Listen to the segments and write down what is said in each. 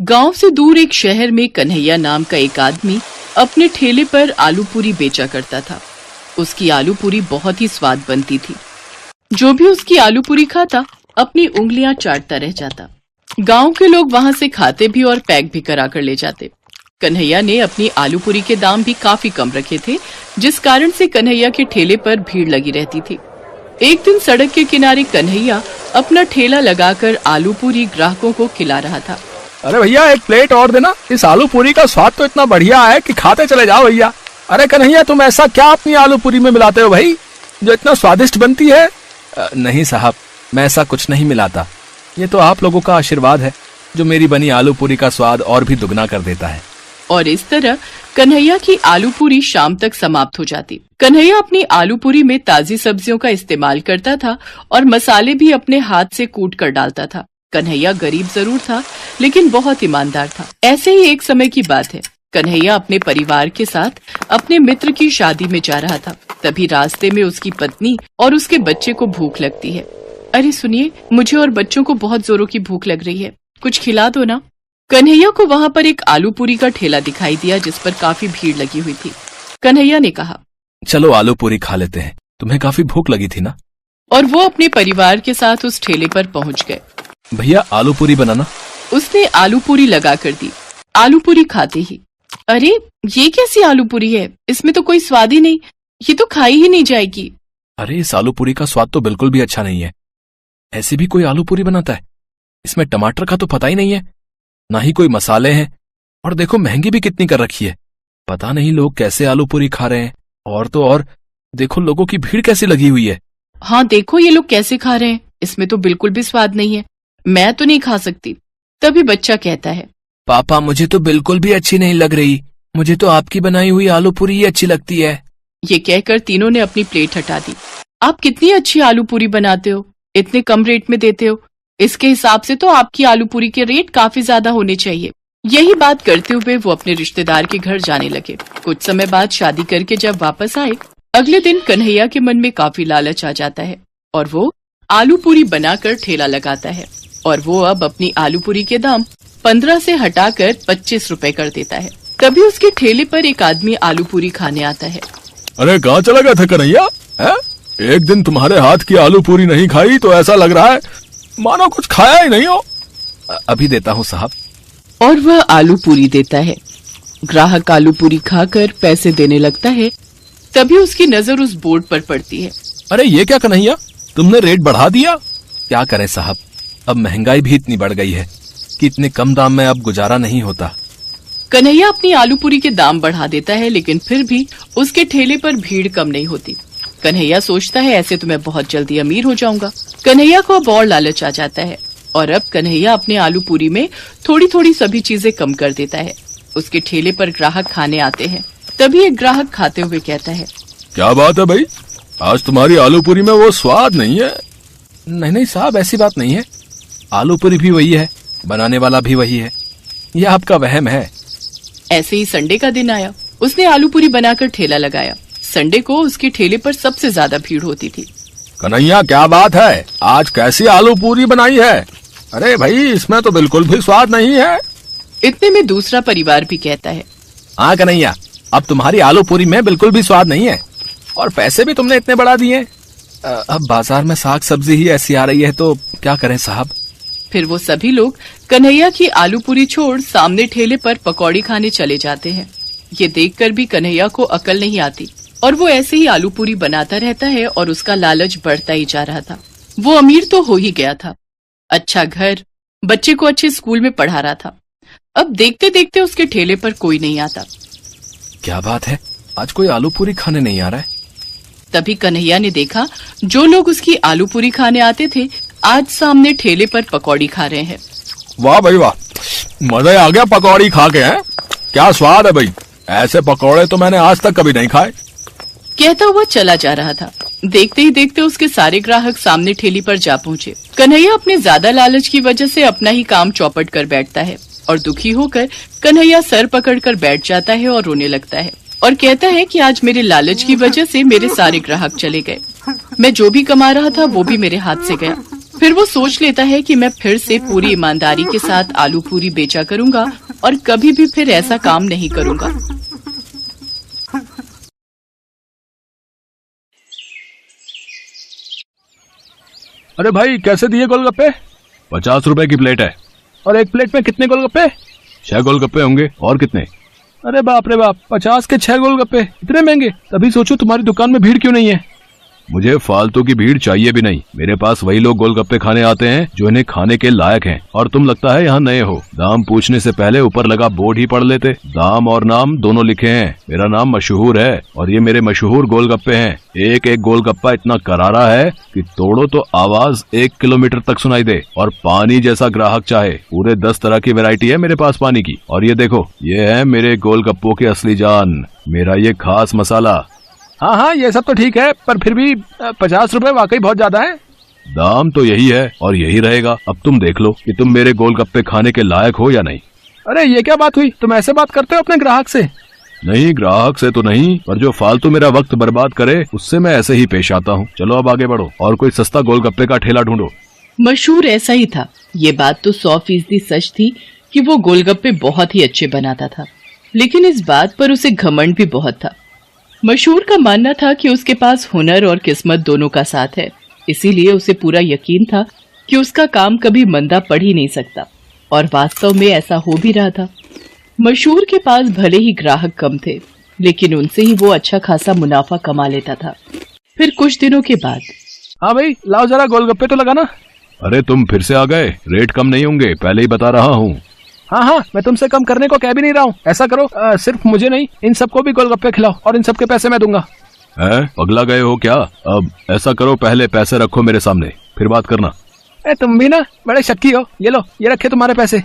गांव से दूर एक शहर में कन्हैया नाम का एक आदमी अपने ठेले पर आलू पूरी बेचा करता था। उसकी आलू पूरी बहुत ही स्वाद बनती थी। जो भी उसकी आलू पूरी खाता अपनी उंगलियां चाटता रह जाता। गांव के लोग वहां से खाते भी और पैक भी करा कर ले जाते। कन्हैया ने अपनी आलू पूरी के दाम भी काफी कम रखे थे, जिस कारण से कन्हैया के ठेले पर भीड़ लगी रहती थी। एक दिन सड़क के किनारे कन्हैया अपना ठेला लगाकर आलू पूरी ग्राहकों को खिला रहा था। अरे भैया, एक प्लेट और देना। इस आलू पूरी का स्वाद तो इतना बढ़िया है कि खाते चले जाओ भैया। अरे कन्हैया, तुम ऐसा क्या अपनी आलू पूरी में मिलाते हो भाई, जो इतना स्वादिष्ट बनती है? नहीं साहब, मैं ऐसा कुछ नहीं मिलाता। ये तो आप लोगों का आशीर्वाद है जो मेरी बनी आलू पूरी का स्वाद और भी दुगना कर देता है। और इस तरह कन्हैया की आलू पूरी शाम तक समाप्त हो जाती। कन्हैया अपनी आलू पूरी में ताजी सब्जियों का इस्तेमाल करता था और मसाले भी अपने हाथ से कूट कर डालता था। कन्हैया गरीब जरूर था, लेकिन बहुत ईमानदार था। ऐसे ही एक समय की बात है। कन्हैया अपने परिवार के साथ अपने मित्र की शादी में जा रहा था। तभी रास्ते में उसकी पत्नी और उसके बच्चे को भूख लगती है। अरे सुनिए, मुझे और बच्चों को बहुत जोरों की भूख लग रही है, कुछ खिला दो ना। कन्हैया को वहाँ पर एक आलू पूरी का ठेला दिखाई दिया, जिस पर काफी भीड़ लगी हुई थी। कन्हैया ने कहा, चलो आलू पूरी खा लेते हैं, तुम्हें काफी भूख लगी थी ना। और वो अपने परिवार के साथ उस ठेले पर पहुँच गए। भैया, आलू पूरी बनाना। उसने आलू पूरी लगा कर दी। आलू पूरी खाते ही, अरे ये कैसी आलू पूरी है, इसमें तो कोई स्वाद ही नहीं, ये तो खाई ही नहीं जाएगी। अरे इस आलू पूरी का स्वाद तो बिल्कुल भी अच्छा नहीं है। ऐसी भी कोई आलू पूरी बनाता है? इसमें टमाटर का तो पता ही नहीं है, ना ही कोई मसाले हैं, और देखो महंगी भी कितनी कर रखी है। पता नहीं लोग कैसे आलू पूरी खा रहे हैं। और तो और देखो लोगों की भीड़ कैसी लगी हुई है। हाँ देखो ये लोग कैसे खा रहे हैं, इसमें तो बिल्कुल भी स्वाद नहीं है, मैं तो नहीं खा सकती। तभी बच्चा कहता है, पापा मुझे तो बिल्कुल भी अच्छी नहीं लग रही, मुझे तो आपकी बनाई हुई आलू पूरी ही अच्छी लगती है। ये कहकर तीनों ने अपनी प्लेट हटा दी। आप कितनी अच्छी आलू पूरी बनाते हो, इतने कम रेट में देते हो, इसके हिसाब से तो आपकी आलू पूरी के रेट काफी ज्यादा होने चाहिए। यही बात करते हुए वो अपने रिश्तेदार के घर जाने लगे। कुछ समय बाद शादी करके जब वापस आए, अगले दिन कन्हैया के मन में काफी लालच आ जाता है और वो आलू पूरी बनाकर ठेला लगाता है। और वो अब अपनी आलू पूरी के दाम 15 से हटाकर 25 रुपए कर देता है। तभी उसके ठेले पर एक आदमी आलू पूरी खाने आता है। अरे कहाँ चला गया था कन्हैया? एक दिन तुम्हारे हाथ की आलू पूरी नहीं खाई तो ऐसा लग रहा है मानो कुछ खाया ही नहीं हो। अभी देता हूँ साहब। और वह आलू पूरी देता है। ग्राहक आलू पूरी खाकर पैसे देने लगता है। तभी उसकी नजर उस बोर्ड पर पड़ती है। अरे ये क्या कन्हैया, तुमने रेट बढ़ा दिया? क्या करें साहब, अब महंगाई भी इतनी बढ़ गई है कि इतने कम दाम में अब गुजारा नहीं होता। कन्हैया अपनी आलू पूरी के दाम बढ़ा देता है, लेकिन फिर भी उसके ठेले पर भीड़ कम नहीं होती। कन्हैया सोचता है ऐसे तो मैं बहुत जल्दी अमीर हो जाऊंगा। कन्हैया को अब और लालच आ जाता है और अब कन्हैया अपने आलू पूरी में थोड़ी थोड़ी सभी चीजें कम कर देता है। उसके ठेले पर ग्राहक खाने आते हैं। तभी एक ग्राहक खाते हुए कहता है, क्या बात है भाई, आज तुम्हारी आलू पूरी में वो स्वाद नहीं है। नहीं साहब, ऐसी बात नहीं है, आलू पूरी भी वही है, बनाने वाला भी वही है, यह आपका वहम है। ऐसे ही संडे का दिन आया। उसने आलू पूरी बनाकर ठेला लगाया। संडे को उसके ठेले पर सबसे ज्यादा भीड़ होती थी। कन्हैया क्या बात है, आज कैसी आलू पूरी बनाई है? अरे भाई, इसमें तो बिल्कुल भी स्वाद नहीं है। इतने में दूसरा परिवार भी कहता है, हाँ कन्हैया, अब तुम्हारी आलू पूरी में बिल्कुल भी स्वाद नहीं है और पैसे भी तुमने इतने बढ़ा दिए। अब बाजार में साग सब्जी ही ऐसी आ रही है तो क्या करें साहब। फिर वो सभी लोग कन्हैया की आलू पूरी छोड़ सामने ठेले पर पकौड़ी खाने चले जाते हैं। ये देखकर भी कन्हैया को अकल नहीं आती और वो ऐसे ही आलू पूरी बनाता रहता है और उसका लालच बढ़ता ही जा रहा था। वो अमीर तो हो ही गया था, अच्छा घर, बच्चे को अच्छे स्कूल में पढ़ा रहा था। अब देखते देखते उसके ठेले पर कोई नहीं आता। क्या बात है, आज कोई आलू पूरी खाने नहीं आ रहा है। तभी कन्हैया ने देखा जो लोग उसकी आलू पूरी खाने आते थे आज सामने ठेले पर पकौड़ी खा रहे हैं। वाह भाई वाह, मजा आ गया पकौड़ी खा के। हैं क्या स्वाद है भाई, ऐसे पकौड़े तो मैंने आज तक कभी नहीं खाए। कहता हुआ चला जा रहा था। देखते ही देखते उसके सारे ग्राहक सामने ठेली पर जा पहुँचे। कन्हैया अपने ज्यादा लालच की वजह से अपना ही काम चौपट कर बैठता है और दुखी होकर कन्हैया सर पकड़कर बैठ जाता है और रोने लगता है और कहता है कि आज मेरे लालच की वजह से मेरे सारे ग्राहक चले गए। मैं जो भी कमा रहा था वो भी मेरे हाथ से गया। फिर वो सोच लेता है कि मैं फिर से पूरी ईमानदारी के साथ आलू पूरी बेचा करूंगा और कभी भी फिर ऐसा काम नहीं करूंगा। अरे भाई कैसे दिए गोलगप्पे? 50 रुपए की प्लेट है। और एक प्लेट में कितने गोलगप्पे? 6 गोलगप्पे होंगे। और कितने? अरे बाप रे बाप, 50 के 6 गोलगप्पे, इतने महंगे? तभी सोचो तुम्हारी दुकान में भीड़ क्यों नहीं है। मुझे फालतू की भीड़ चाहिए भी नहीं। मेरे पास वही लोग गोलगप्पे खाने आते हैं जो इन्हें खाने के लायक हैं। और तुम लगता है यहाँ नए हो। दाम पूछने से पहले ऊपर लगा बोर्ड ही पढ़ लेते। दाम और नाम दोनों लिखे हैं। मेरा नाम मशहूर है और ये मेरे मशहूर गोलगप्पे हैं। एक एक गोलगप्पा इतना करारा है कि तोड़ो तो आवाज 1 किलोमीटर तक सुनाई दे। और पानी जैसा ग्राहक चाहे। पूरे 10 तरह की वैरायटी है मेरे पास पानी की। और ये देखो, ये है मेरे गोलगप्पों की असली जान, मेरा ये खास मसाला। हाँ हाँ, ये सब तो ठीक है, पर फिर भी 50 रुपए वाकई बहुत ज्यादा है। दाम तो यही है और यही रहेगा। अब तुम देख लो कि तुम मेरे गोलगप्पे खाने के लायक हो या नहीं। अरे ये क्या बात हुई? तुम ऐसे बात करते हो अपने ग्राहक से? नहीं, ग्राहक से तो नहीं, पर जो फालतू मेरा वक्त बर्बाद करे उससे मैं ऐसे ही पेश आता हूँ। चलो अब आगे बढ़ो और कोई सस्ता गोलगप्पे का ठेला ढूंढो। मशहूर ऐसा ही था। ये बात तो 100% सच थी कि वो गोलगप्पे बहुत ही अच्छे बनाता था, लेकिन इस बात पर उसे घमंड भी बहुत था। मशहूर का मानना था कि उसके पास हुनर और किस्मत दोनों का साथ है, इसीलिए उसे पूरा यकीन था कि उसका काम कभी मंदा पड़ ही नहीं सकता। और वास्तव में ऐसा हो भी रहा था। मशहूर के पास भले ही ग्राहक कम थे, लेकिन उनसे ही वो अच्छा खासा मुनाफा कमा लेता था। फिर कुछ दिनों के बाद, हाँ भाई लाओ जरा गोलगप्पे तो लगाना। अरे तुम फिर से आ गए। रेट कम नहीं होंगे, पहले ही बता रहा हूँ। हाँ हाँ, मैं तुमसे कम करने को कह भी नहीं रहा हूँ। ऐसा करो, सिर्फ मुझे नहीं, इन सबको भी गोलगप्पे खिलाओ और इन सबके पैसे मैं दूंगा। है, पगला गए हो क्या? अब ऐसा करो, पहले पैसे रखो मेरे सामने, फिर बात करना। तुम भी ना बड़े शक्की हो। ये लो, ये रखे तुम्हारे पैसे।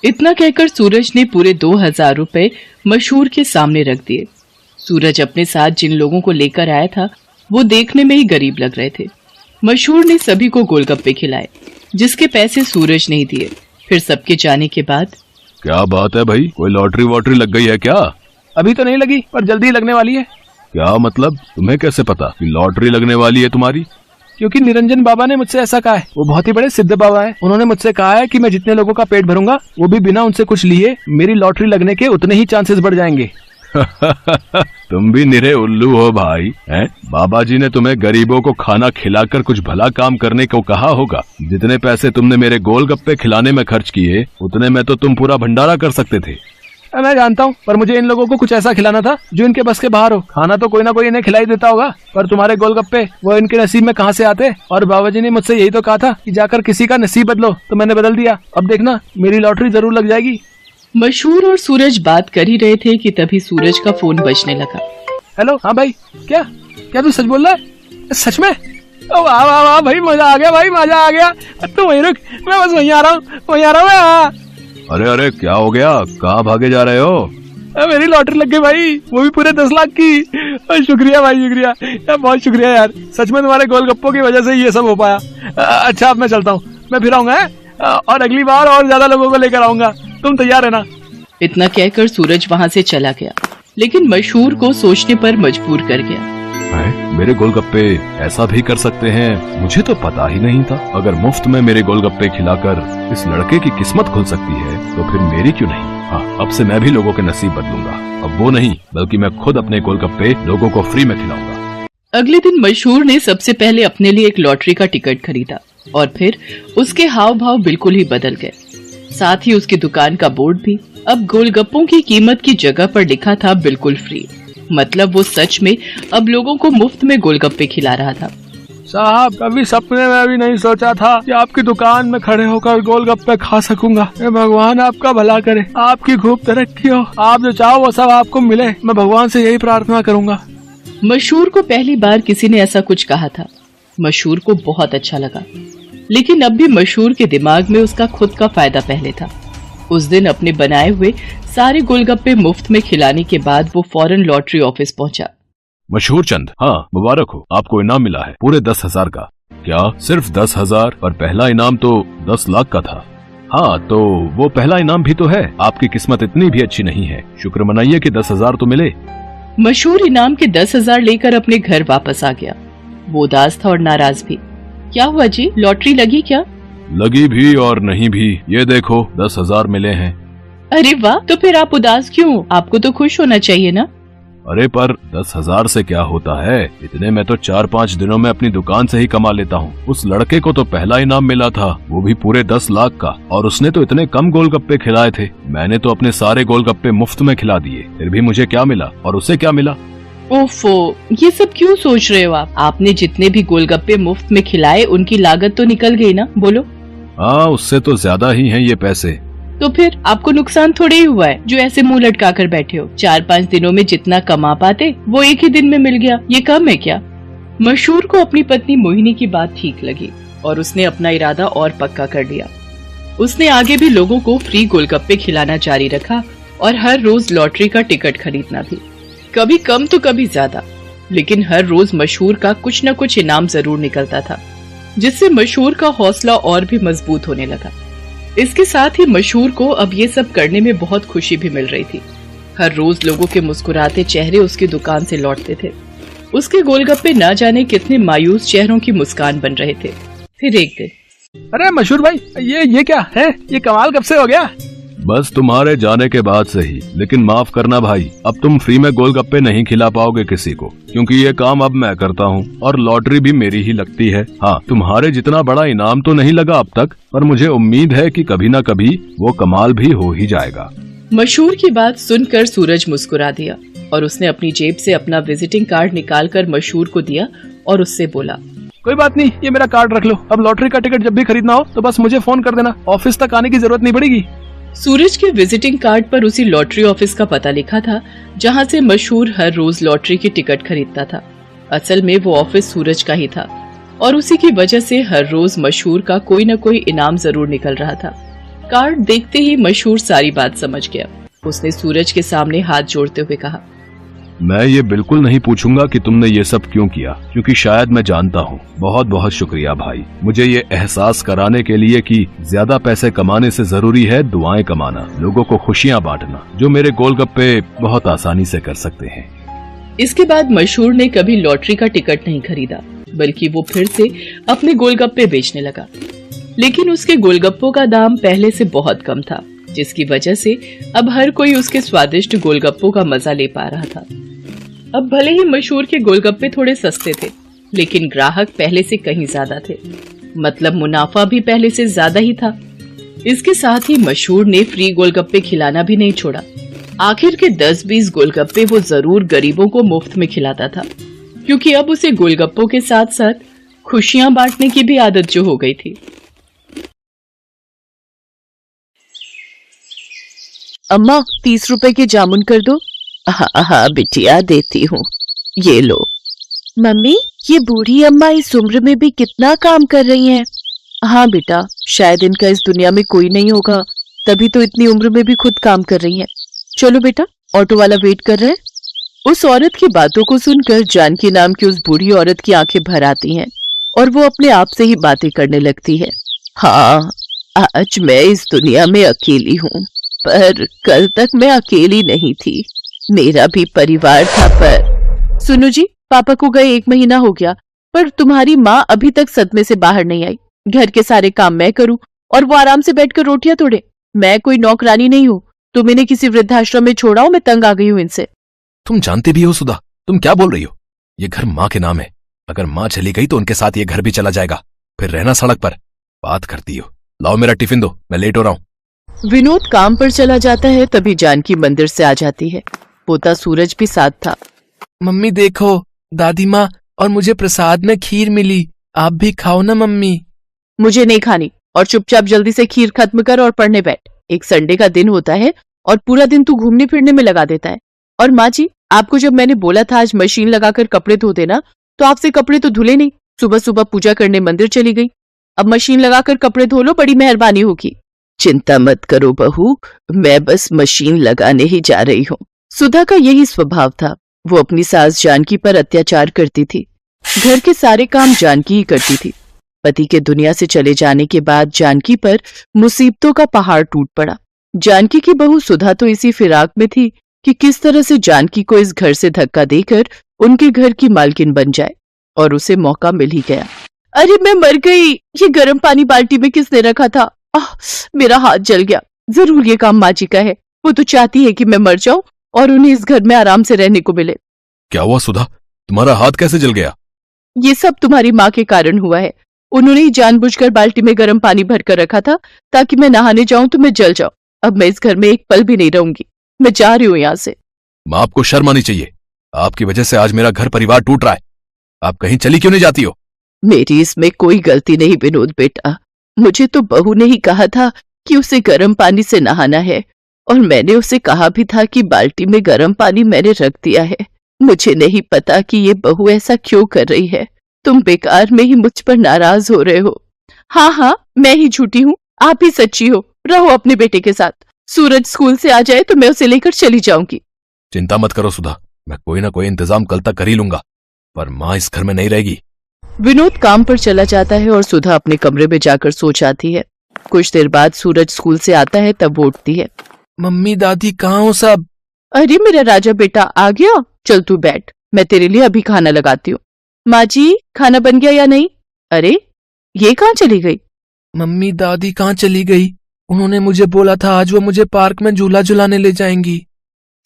इतना कहकर सूरज ने पूरे 2000 रुपए मशहूर के सामने रख दिए। सूरज अपने साथ जिन लोगों को लेकर आया था वो देखने में ही गरीब लग रहे थे। मशहूर ने सभी को गोलगप्पे खिलाए, जिसके पैसे सूरज नहीं दिए। फिर सबके जाने के बाद, क्या बात है भाई, कोई लॉटरी वॉटरी लग गई है क्या? अभी तो नहीं लगी, पर जल्दी लगने वाली है। क्या मतलब? तुम्हें कैसे पता कि लॉटरी लगने वाली है तुम्हारी? क्योंकि निरंजन बाबा ने मुझसे ऐसा कहा है। वो बहुत ही बड़े सिद्ध बाबा है। उन्होंने मुझसे कहा है कि मैं जितने लोगों का पेट भरूंगा, वो भी बिना उनसे कुछ लिए, मेरी लॉटरी लगने के उतने ही चांसेस बढ़ जाएंगे। तुम भी निरे उल्लू हो भाई, हैं? बाबा जी ने तुम्हें गरीबों को खाना खिलाकर कुछ भला काम करने को कहा होगा। जितने पैसे तुमने मेरे गोलगप्पे खिलाने में खर्च किए, उतने में तो तुम पूरा भंडारा कर सकते थे। मैं जानता हूँ, पर मुझे इन लोगों को कुछ ऐसा खिलाना था जो इनके बस के बाहर हो। खाना तो कोई ना कोई इन्हें खिलाई देता होगा, पर तुम्हारे गोलगप्पे वो इनके नसीब में कहाँ से आते? और बाबा जी ने मुझसे यही तो कहा था कि जाकर किसी का नसीब बदलो, तो मैंने बदल दिया। अब देखना, मेरी लॉटरी जरूर लग जाएगी। मशहूर और सूरज बात कर ही रहे थे कि तभी सूरज का फोन बजने लगा। हेलो, हाँ भाई, क्या क्या तू सच बोल रहा है? सच में? वाह वाह वाह भाई, मजा आ गया भाई, मजा आ गया। तू वहीं रुक, मैं बस वहीं आ रहा हूँ, वहीं आ रहा हूँ मैं। अरे अरे, क्या हो गया? कहाँ भागे जा रहे हो? मेरी लॉटरी लग गई भाई, वो भी पूरे 10 लाख की। शुक्रिया भाई, शुक्रिया यार, बहुत शुक्रिया यार। सच में तुम्हारे गोलगप्पों की वजह से ये सब हो पाया। अच्छा, अब मैं चलता हूँ, मैं फिर आऊंगा और अगली बार और ज्यादा लोगों को लेकर आऊंगा। तुम तैयार है ना? इतना कहकर सूरज वहाँ से चला गया, लेकिन मशहूर को सोचने पर मजबूर कर गया। मेरे गोलगप्पे ऐसा भी कर सकते हैं, मुझे तो पता ही नहीं था। अगर मुफ्त में मेरे गोलगप्पे खिलाकर इस लड़के की किस्मत खुल सकती है, तो फिर मेरी क्यों नहीं? हाँ, अब से मैं भी लोगों के नसीब बदलूंगा। अब वो नहीं, बल्कि मैं खुद अपने गोलगप्पे लोगों को फ्री में खिलाऊंगा। अगले दिन मशहूर ने सबसे पहले अपने लिए एक लॉटरी का टिकट खरीदा और फिर उसके हाव भाव बिल्कुल ही बदल गए। साथ ही उसकी दुकान का बोर्ड भी अब गोलगप्पों की कीमत की जगह पर लिखा था बिल्कुल फ्री। मतलब वो सच में अब लोगों को मुफ्त में गोलगप्पे खिला रहा था। साहब, कभी सपने में भी नहीं सोचा था कि आपकी दुकान में खड़े होकर गोलगप्पे खा सकूंगा। भगवान आपका भला करे, आपकी खूब तरक्की हो, आप जो चाहो वो सब आपको मिले। मैं भगवान से यही प्रार्थना करूंगा। मशहूर को पहली बार किसी ने ऐसा कुछ कहा था। मशहूर को बहुत अच्छा लगा, लेकिन अब भी मशहूर के दिमाग में उसका खुद का फायदा पहले था। उस दिन अपने बनाए हुए सारे गोलगप्पे मुफ्त में खिलाने के बाद वो फौरन लॉटरी ऑफिस पहुंचा। मशहूर चंद, हाँ मुबारक हो, आपको इनाम मिला है पूरे 10,000 का। क्या सिर्फ 10,000? पर पहला इनाम तो 10 लाख का था। हाँ, तो वो पहला इनाम भी तो है। आपकी किस्मत इतनी भी अच्छी नहीं है, शुक्र मनाइए कि 10,000 तो मिले। मशहूर इनाम के 10,000 लेकर अपने घर वापस आ गया। वो उदास था और नाराज भी। क्या हुआ जी, लॉटरी लगी क्या? लगी भी और नहीं भी, ये देखो 10,000 मिले हैं। अरे वाह, तो फिर आप उदास क्यों? आपको तो खुश होना चाहिए ना। अरे पर 10,000 से क्या होता है, इतने में तो 4-5 दिनों में अपनी दुकान से ही कमा लेता हूँ। उस लड़के को तो पहला इनाम मिला था, वो भी पूरे 10 लाख का, और उसने तो इतने कम गोलगप्पे खिलाए थे। मैंने तो अपने सारे गोलगप्पे मुफ्त में खिला दिए, फिर भी मुझे क्या मिला और उसे क्या मिला? ओफो, ये सब क्यों सोच रहे हो आप? आपने जितने भी गोलगप्पे मुफ्त में खिलाए उनकी लागत तो निकल गई ना, बोलो। हाँ, उससे तो ज्यादा ही हैं ये पैसे। तो फिर आपको नुकसान थोड़े ही हुआ है जो ऐसे मुंह लटका कर बैठे हो। 4-5 दिनों में जितना कमा पाते वो एक ही दिन में मिल गया, ये कम है क्या? मशहूर को अपनी पत्नी मोहिनी की बात ठीक लगी और उसने अपना इरादा और पक्का कर लिया। उसने आगे भी लोगों को फ्री गोलगप्पे खिलाना जारी रखा और हर रोज लॉटरी का टिकट खरीदना भी, कभी कम तो कभी ज्यादा, लेकिन हर रोज मशहूर का कुछ न कुछ इनाम जरूर निकलता था, जिससे मशहूर का हौसला और भी मजबूत होने लगा। इसके साथ ही मशहूर को अब ये सब करने में बहुत खुशी भी मिल रही थी। हर रोज लोगों के मुस्कुराते चेहरे उसकी दुकान से लौटते थे। उसके गोलगप्पे न जाने कितने मायूस चेहरों की मुस्कान बन रहे थे। फिर एक दिन, अरे मशहूर भाई, ये क्या है? ये कमाल कब से हो गया? बस तुम्हारे जाने के बाद से ही। लेकिन माफ करना भाई, अब तुम फ्री में गोलगप्पे नहीं खिला पाओगे किसी को, क्योंकि ये काम अब मैं करता हूँ और लॉटरी भी मेरी ही लगती है। हाँ, तुम्हारे जितना बड़ा इनाम तो नहीं लगा अब तक, पर मुझे उम्मीद है कि कभी न कभी वो कमाल भी हो ही जाएगा। मशहूर की बात सुनकर सूरज मुस्कुरा दिया और उसने अपनी जेब से अपना विजिटिंग कार्ड निकालकर मशहूर को दिया और उससे बोला, कोई बात नहीं, ये मेरा कार्ड रख लो। अब लॉटरी का टिकट जब भी खरीदना हो तो बस मुझे फोन कर देना, ऑफिस तक आने की जरूरत नहीं पड़ेगी। सूरज के विजिटिंग कार्ड पर उसी लॉटरी ऑफिस का पता लिखा था जहां से मशहूर हर रोज लॉटरी की टिकट खरीदता था। असल में वो ऑफिस सूरज का ही था और उसी की वजह से हर रोज मशहूर का कोई न कोई इनाम जरूर निकल रहा था। कार्ड देखते ही मशहूर सारी बात समझ गया। उसने सूरज के सामने हाथ जोड़ते हुए कहा, मैं ये बिल्कुल नहीं पूछूंगा कि तुमने ये सब क्यों किया, क्योंकि शायद मैं जानता हूँ। बहुत बहुत शुक्रिया भाई, मुझे ये एहसास कराने के लिए कि ज्यादा पैसे कमाने से जरूरी है दुआएं कमाना, लोगों को खुशियाँ बांटना, जो मेरे गोलगप्पे बहुत आसानी से कर सकते हैं। इसके बाद मशहूर ने कभी लॉटरी का टिकट नहीं खरीदा, बल्कि वो फिर से अपने गोलगप्पे बेचने लगा। लेकिन उसके गोलगप्पों का दाम पहले से बहुत कम था, जिसकी वजह से अब हर कोई उसके स्वादिष्ट गोलगप्पों का मजा ले पा रहा था। अब भले ही मशहूर के गोलगप्पे थोड़े सस्ते थे, लेकिन ग्राहक पहले से कहीं ज्यादा थे, मतलब मुनाफा भी पहले से ज्यादा ही था। इसके साथ ही मशहूर ने फ्री गोलगप्पे खिलाना भी नहीं छोड़ा। आखिर के 10-20 गोलगप्पे वो जरूर गरीबों को मुफ्त में खिलाता था, क्योंकि अब उसे गोलगप्पों के साथ साथ खुशियां बांटने की भी आदत जो हो गई थी। अम्मा 30 रुपए के जामुन कर दो। हाँ हाँ बिटिया, देती हूँ, ये लो। मम्मी, ये बूढ़ी अम्मा इस उम्र में भी कितना काम कर रही हैं। हाँ बेटा, शायद इनका इस दुनिया में कोई नहीं होगा, तभी तो इतनी उम्र में भी खुद काम कर रही हैं। चलो बेटा, ऑटो वाला वेट कर रहा है। उस औरत की बातों को सुनकर जानकी नाम की उस बूढ़ी औरत की आंखें भर आती हैं और वो अपने आप से ही बातें करने लगती है। हाँ, आज मैं इस दुनिया में अकेली हूँ, पर कल तक मैं अकेली नहीं थी, मेरा भी परिवार था। पर सुनो जी, पापा को गए 1 महीना हो गया, पर तुम्हारी माँ अभी तक सदमे से बाहर नहीं आई। घर के सारे काम मैं करूं और वो आराम से बैठकर रोटियां तोड़े। मैं कोई नौकरानी नहीं हूँ। तुम इन्हें किसी वृद्धाश्रम में छोड़ाओ, मैं तंग आ गई हूँ इनसे। तुम जानते भी हो सुधा, तुम क्या बोल रही हो? ये घर माँ के नाम है, अगर माँ चली गई तो उनके साथ ये घर भी चला जाएगा, फिर रहना सड़क पर। बात करती हो। लाओ मेरा टिफिन दो, मैं लेट हो रहा हूँ। विनोद काम पर चला जाता है, तभी जानकी मंदिर से आ जाती है। पोता सूरज भी साथ था। मम्मी देखो, दादी माँ और मुझे प्रसाद में खीर मिली, आप भी खाओ ना मम्मी। मुझे नहीं खानी, और चुपचाप जल्दी से खीर खत्म कर और पढ़ने बैठ। एक संडे का दिन होता है और पूरा दिन तू घूमने फिरने में लगा देता है। और माँ जी, आपको जब मैंने बोला था आज मशीन लगाकर कपड़े धो देना, तो आपसे कपड़े तो धुले नहीं, सुबह सुबह पूजा करने मंदिर चली गई। अब मशीन लगाकर कपड़े धो लो, बड़ी मेहरबानी होगी। चिंता मत करो बहू, मैं बस मशीन लगाने ही जा रही हूँ। सुधा का यही स्वभाव था। वो अपनी सास जानकी पर अत्याचार करती थी। घर के सारे काम जानकी ही करती थी। पति के दुनिया से चले जाने के बाद जानकी पर मुसीबतों का पहाड़ टूट पड़ा। जानकी की बहू सुधा तो इसी फिराक में थी कि किस तरह से जानकी को इस घर से धक्का देकर उनके घर की मालकिन बन जाए, और उसे मौका मिल ही गया। अरे मैं मर गई। ये गर्म पानी बाल्टी में किसने रखा था? मेरा हाथ जल गया। जरूर ये काम माँ जी का है। वो तो चाहती है कि मैं मर जाऊं और उन्हें इस घर में आराम से रहने को मिले। क्या हुआ सुधा, तुम्हारा हाथ कैसे जल गया? ये सब तुम्हारी माँ के कारण हुआ है। उन्होंने ही जानबूझकर बाल्टी में गर्म पानी भरकर रखा था ताकि मैं नहाने जाऊं तो मैं जल जाऊं। अब मैं इस घर में एक पल भी नहीं रहूंगी। मैं जा रही हूं यहाँ से। माँ, आपको शर्म आनी चाहिए। आपकी वजह से आज मेरा घर परिवार टूट रहा है। आप कहीं चली क्यों नहीं जाती हो? मेरी इसमें कोई गलती नहीं विनोद बेटा। मुझे तो बहू ने ही कहा था कि उसे गर्म पानी से नहाना है और मैंने उसे कहा भी था कि बाल्टी में गर्म पानी मैंने रख दिया है। मुझे नहीं पता कि ये बहू ऐसा क्यों कर रही है। तुम बेकार में ही मुझ पर नाराज हो रहे हो। हाँ, मैं ही झूठी हूँ, आप ही सच्ची हो। रहो अपने बेटे के साथ। सूरज स्कूल से आ जाए तो मैं उसे लेकर चली जाऊंगी। चिंता मत करो सुधा, मैं कोई ना कोई इंतजाम कल तक कर ही लूंगा, पर माँ इस घर में नहीं रहेगी। विनोद काम पर चला जाता है और सुधा अपने कमरे में जाकर सो जाती है। कुछ देर बाद सूरज स्कूल से आता है, तब वो उठती है। मम्मी दादी कहाँ हो सब? अरे मेरा राजा बेटा आ गया। चल तू बैठ, मैं तेरे लिए अभी खाना लगाती हूँ। माँ जी, खाना बन गया या नहीं? अरे ये कहाँ चली गई? मम्मी दादी कहाँ चली गई? उन्होंने मुझे बोला था आज वो मुझे पार्क में झूला झुलाने ले जाएंगी।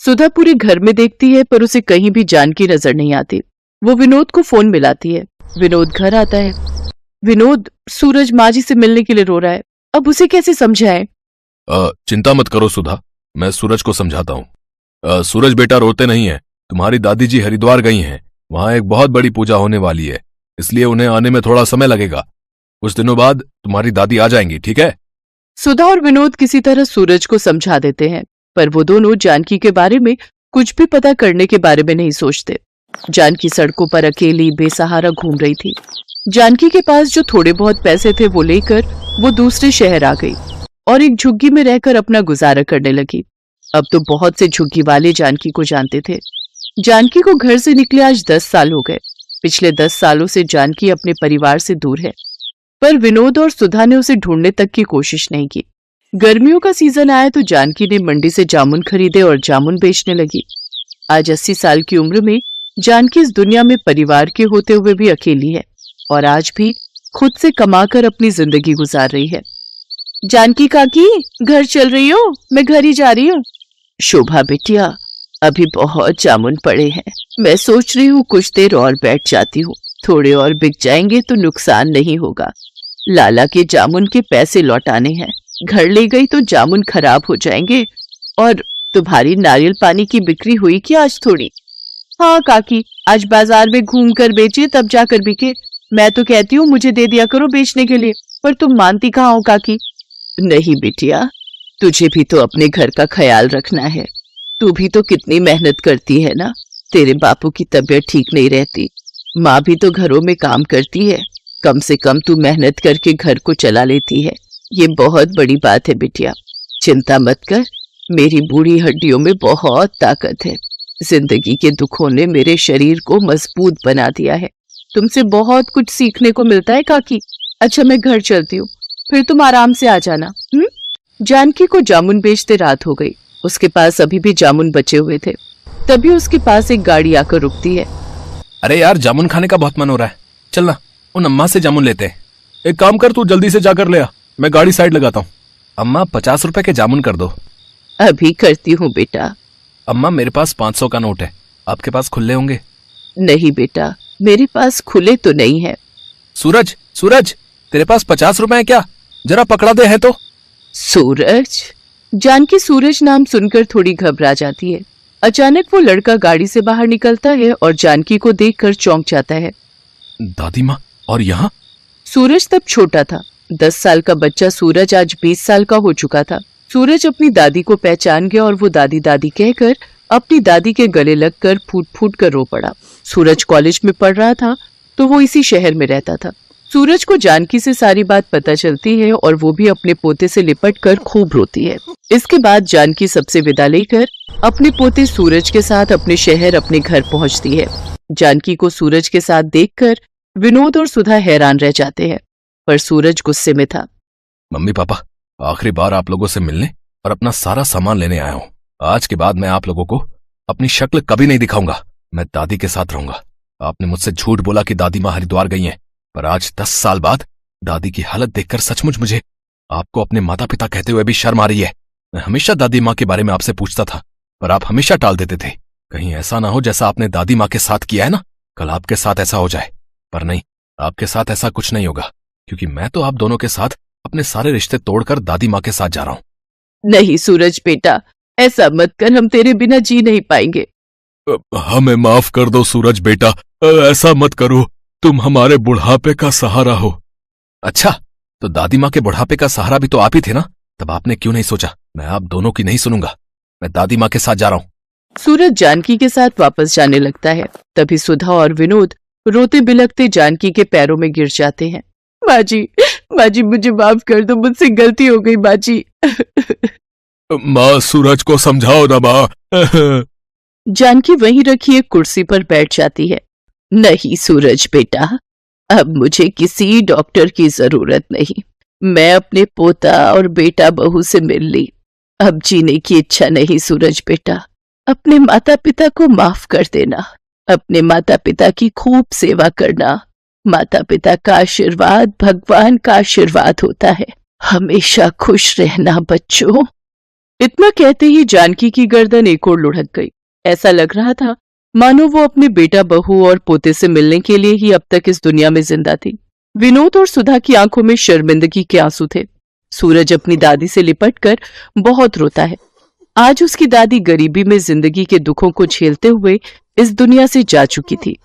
सुधा पूरे घर में देखती है पर उसे कहीं भी जानकी नजर नहीं आती। वो विनोद को फोन मिलाती है। विनोद घर आता है। विनोद, सूरज माँ जी से मिलने के लिए रो रहा है। अब उसे कैसे समझाएं? चिंता मत करो सुधा, मैं सूरज को समझाता हूँ। सूरज बेटा रोते नहीं है। तुम्हारी दादी जी हरिद्वार गई हैं, वहां एक बहुत बड़ी पूजा होने वाली है, इसलिए उन्हें आने में थोड़ा समय लगेगा। कुछ दिनों बाद तुम्हारी दादी आ जाएंगी, ठीक है? सुधा और विनोद किसी तरह सूरज को समझा देते हैं, पर वो दोनों जानकी के बारे में कुछ भी पता करने के बारे में नहीं सोचते। जानकी सड़कों पर अकेली बेसहारा घूम रही थी। जानकी के पास जो थोड़े बहुत पैसे थे वो लेकर वो दूसरे शहर आ गई और एक झुग्गी में रहकर अपना गुजारा करने लगी। अब तो बहुत से झुग्गी वाले जानकी को जानते थे। जानकी को घर से निकले आज 10 साल हो गए। पिछले 10 सालों से जानकी अपने परिवार से दूर है, पर विनोद और सुधा ने उसे ढूंढने तक की कोशिश नहीं की। गर्मियों का सीजन आया तो जानकी ने मंडी से जामुन खरीदे और जामुन बेचने लगी। आज 80 साल की उम्र में जानकी इस दुनिया में परिवार के होते हुए भी अकेली है और आज भी खुद से कमाकर अपनी जिंदगी गुजार रही है। जानकी काकी, घर चल रही हो? मैं घर ही जा रही हूँ। शोभा बिटिया, अभी बहुत जामुन पड़े हैं। मैं सोच रही हूँ कुछ देर और बैठ जाती हूँ। थोड़े और बिक जाएंगे तो नुकसान नहीं होगा। लाला के जामुन के पैसे लौटाने हैं। घर ले गई तो जामुन खराब हो जाएंगे। और तुम्हारी नारियल पानी की बिक्री हुई कि आज थोड़ी? हाँ काकी, आज बाजार में घूम कर बेचे तब जाकर बिके। मैं तो कहती हूँ मुझे दे दिया करो बेचने के लिए, पर तुम मानती कहाँ हो काकी? नहीं बिटिया, तुझे भी तो अपने घर का ख्याल रखना है। तू भी तो कितनी मेहनत करती है ना। तेरे बापू की तबीयत ठीक नहीं रहती, माँ भी तो घरों में काम करती है। कम से कम तू मेहनत करके घर को चला लेती है। ये बहुत बड़ी बात है बिटिया। चिंता मत कर, मेरी बूढ़ी हड्डियों में बहुत ताकत है। जिंदगी के दुखों ने मेरे शरीर को मजबूत बना दिया है। तुमसे बहुत कुछ सीखने को मिलता है काकी। अच्छा मैं घर चलती हूँ, फिर तुम आराम से आ जाना। जानकी को जामुन बेचते रात हो गई। उसके पास अभी भी जामुन बचे हुए थे। तभी उसके पास एक गाड़ी आकर रुकती है। अरे यार, जामुन खाने का बहुत मन हो रहा है। चल ना, उन अम्मा से जामुन लेते हैं। एक काम कर, तू जल्दी से जाकर ले आ, मैं गाड़ी साइड लगाता हूँ। अम्मा 50 रुपए के जामुन कर दो। अभी करती हूँ बेटा। अम्मा मेरे पास 500 का नोट है, आपके पास खुले होंगे? नहीं बेटा, मेरे पास खुले तो नहीं है। सूरज, सूरज, तेरे पास 50 रुपए है क्या? जरा पकड़ा दे है तो। सूरज? जानकी सूरज नाम सुनकर थोड़ी घबरा जाती है। अचानक वो लड़का गाड़ी से बाहर निकलता है और जानकी को देखकर चौंक जाता है। दादी माँ, और यहाँ? सूरज तब छोटा था। 10 साल का बच्चा सूरज आज 20 साल का हो चुका था। सूरज अपनी दादी को पहचान गया और वो दादी दादी कहकर अपनी दादी के गले लगकर फूट फूट कर रो पड़ा। सूरज कॉलेज में पढ़ रहा था तो वो इसी शहर में रहता था। सूरज को जानकी से सारी बात पता चलती है और वो भी अपने पोते से लिपट कर खूब रोती है। इसके बाद जानकी सबसे विदा लेकर अपने पोते सूरज के साथ अपने शहर अपने घर पहुंचती है। जानकी को सूरज के साथ देखकर विनोद और सुधा हैरान रह जाते हैं, पर सूरज गुस्से में था। मम्मी पापा, आखिरी बार आप लोगों से मिलने और अपना सारा सामान लेने आया हूँ। आज के बाद मैं आप लोगों को अपनी शक्ल कभी नहीं दिखाऊंगा। मैं दादी के साथ रहूंगा। आपने मुझसे झूठ बोला कि दादी माँ हरिद्वार गई हैं। पर आज 10 साल बाद दादी की हालत देखकर सचमुच मुझे आपको अपने माता पिता कहते हुए भी शर्म आ रही है। मैं हमेशा दादी माँ के बारे में आपसे पूछता था, पर आप हमेशा टाल देते थे। कहीं ऐसा ना हो जैसा आपने दादी माँ के साथ किया है ना, कल आपके साथ ऐसा हो जाए। पर नहीं, आपके साथ ऐसा कुछ नहीं होगा, क्योंकि मैं तो आप दोनों के साथ अपने सारे रिश्ते तोड़कर दादी माँ के साथ जा रहा हूँ। नहीं सूरज बेटा, ऐसा मत कर, हम तेरे बिना जी नहीं पाएंगे। हमें माफ कर दो सूरज बेटा, ऐसा मत करो, तुम हमारे बुढ़ापे का सहारा हो। अच्छा, तो दादी माँ के बुढ़ापे का सहारा भी तो आप ही थे ना, तब आपने क्यों नहीं सोचा मैं आप दोनों की नहीं सुनूंगा, मैं दादी माँ के साथ जा रहा हूँ। सूरज जानकी के साथ वापस जाने लगता है। तभी सुधा और विनोद रोते बिलखते जानकी के पैरों में गिर जाते हैं। माँ जी मुझे माफ कर दो, मुझसे गलती हो गई माँ जी। माँ सूरज को समझाओ ना माँ। जानकी वहीं रखी एक कुर्सी पर बैठ जाती है। नहीं सूरज बेटा, अब मुझे किसी डॉक्टर की जरूरत नहीं। मैं अपने पोता और बेटा बहू से मिल ली। अब जीने की इच्छा नहीं सूरज बेटा। अपने माता पिता को माफ कर देना, अपने माता पिता की खूब सेवा करना। माता पिता का आशीर्वाद भगवान का आशीर्वाद होता है। हमेशा खुश रहना बच्चों। इतना कहते ही जानकी की गर्दन एक ओर लुढ़क गई। ऐसा लग रहा था मानो वो अपने बेटा बहू और पोते से मिलने के लिए ही अब तक इस दुनिया में जिंदा थी। विनोद और सुधा की आंखों में शर्मिंदगी के आंसू थे। सूरज अपनी दादी से लिपटकर बहुत रोता है। आज उसकी दादी गरीबी में जिंदगी के दुखों को झेलते हुए इस दुनिया से जा चुकी थी।